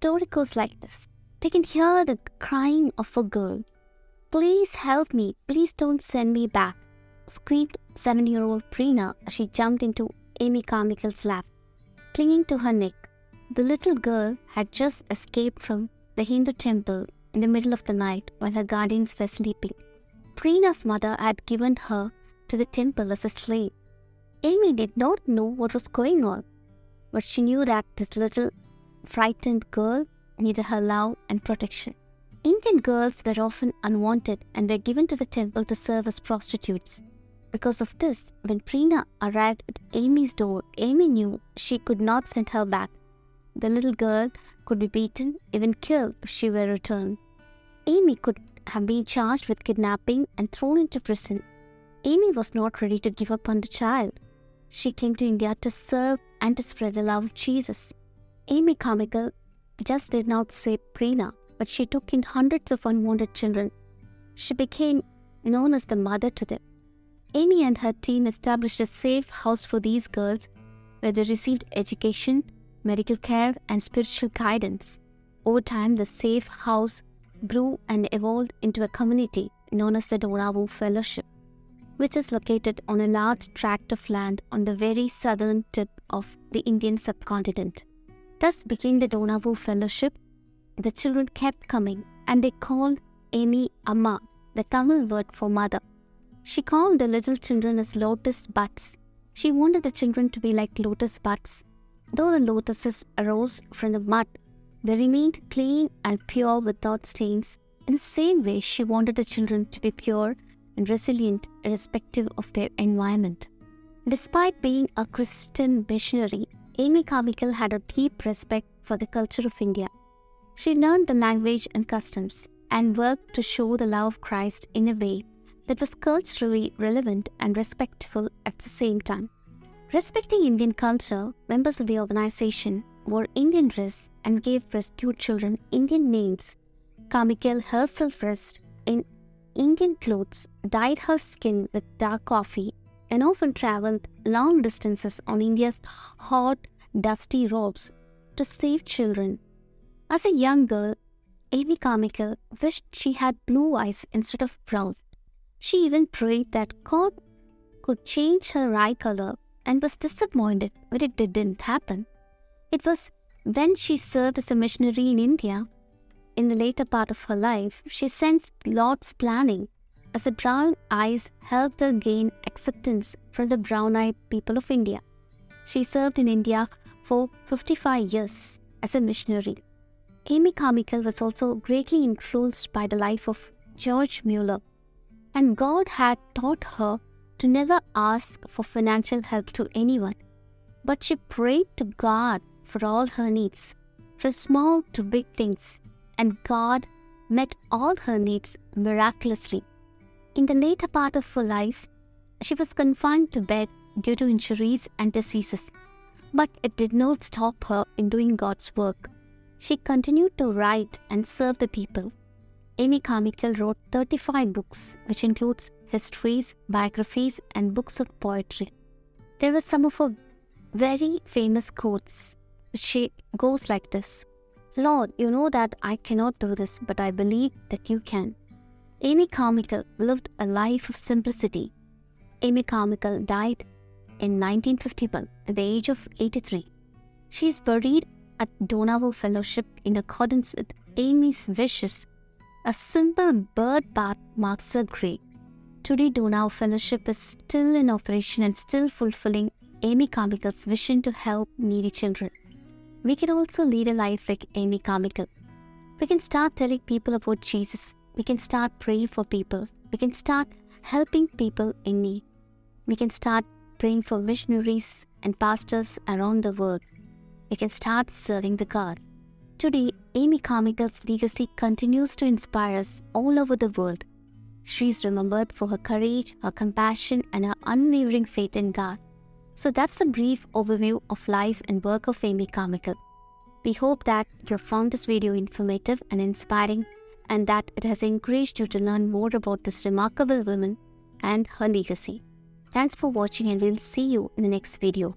story goes like this. They can hear the crying of a girl. "Please help me, please don't send me back," screamed 7-year-old Preena as she jumped into Amy Carmichael's lap, clinging to her neck. The little girl had just escaped from the Hindu temple in the middle of the night while her guardians were sleeping. Preena's mother had given her to the temple as a slave. Amy did not know what was going on, but she knew that this little frightened girl needed her love and protection. Indian girls were often unwanted and were given to the temple to serve as prostitutes. Because of this, when Preena arrived at Amy's door, Amy knew she could not send her back. The little girl could be beaten, even killed, if she were returned. Amy could have been charged with kidnapping and thrown into prison. Amy was not ready to give up on the child. She came to India to serve and to spread the love of Jesus. Amy Carmichael just did not save Preena, but she took in hundreds of unwanted children. She became known as the mother to them. Amy and her team established a safe house for these girls where they received education, medical care, and spiritual guidance. Over time, the safe house grew and evolved into a community known as the Dohnavur Fellowship, which is located on a large tract of land on the very southern tip of the Indian subcontinent. Thus began the Dohnavur Fellowship. The children kept coming, and they called Amy Amma, the Tamil word for mother. She called the little children as lotus buds. She wanted the children to be like lotus buds. Though the lotuses arose from the mud, they remained clean and pure without stains. In the same way, she wanted the children to be pure and resilient irrespective of their environment. Despite being a Christian missionary, Amy Carmichael had a deep respect for the culture of India. She learned the language and customs and worked to show the love of Christ in a way that was culturally relevant and respectful at the same time. Respecting Indian culture, members of the organization wore Indian dress and gave rescued children Indian names. Carmichael herself dressed in Indian clothes, dyed her skin with dark coffee, and often traveled long distances on India's hot, dusty roads to save children. As a young girl, Amy Carmichael wished she had blue eyes instead of brown. She even prayed that God could change her eye color and was disappointed when it didn't happen. It was when she served as a missionary in India, in the later part of her life, she sensed Lord's planning, as the brown eyes helped her gain acceptance from the brown-eyed people of India. She served in India for 55 years as a missionary. Amy Carmichael was also greatly influenced by the life of George Mueller, and God had taught her to never ask for financial help to anyone, but she prayed to God for all her needs, from small to big things, and God met all her needs miraculously. In the later part of her life, she was confined to bed due to injuries and diseases, but it did not stop her in doing God's work. She continued to write and serve the people. Amy Carmichael wrote 35 books, which includes histories, biographies, and books of poetry. There were some of her very famous quotes. She goes like this: "Lord, you know that I cannot do this, but I believe that you can." Amy Carmichael lived a life of simplicity. Amy Carmichael died in 1951 at the age of 83. She is buried at Dohnavur Fellowship in accordance with Amy's wishes. A simple bird bath marks her grave. Today, Dohnavur Fellowship is still in operation and still fulfilling Amy Carmichael's vision to help needy children. We can also lead a life like Amy Carmichael. We can start telling people about Jesus. We can start praying for people. We can start helping people in need. We can start praying for missionaries and pastors around the world. We can start serving the God. Today, Amy Carmichael's legacy continues to inspire us all over the world. She is remembered for her courage, her compassion, and her unwavering faith in God. So that's a brief overview of life and work of Amy Carmichael. We hope that you found this video informative and inspiring, and that it has encouraged you to learn more about this remarkable woman and her legacy. Thanks for watching, and we'll see you in the next video.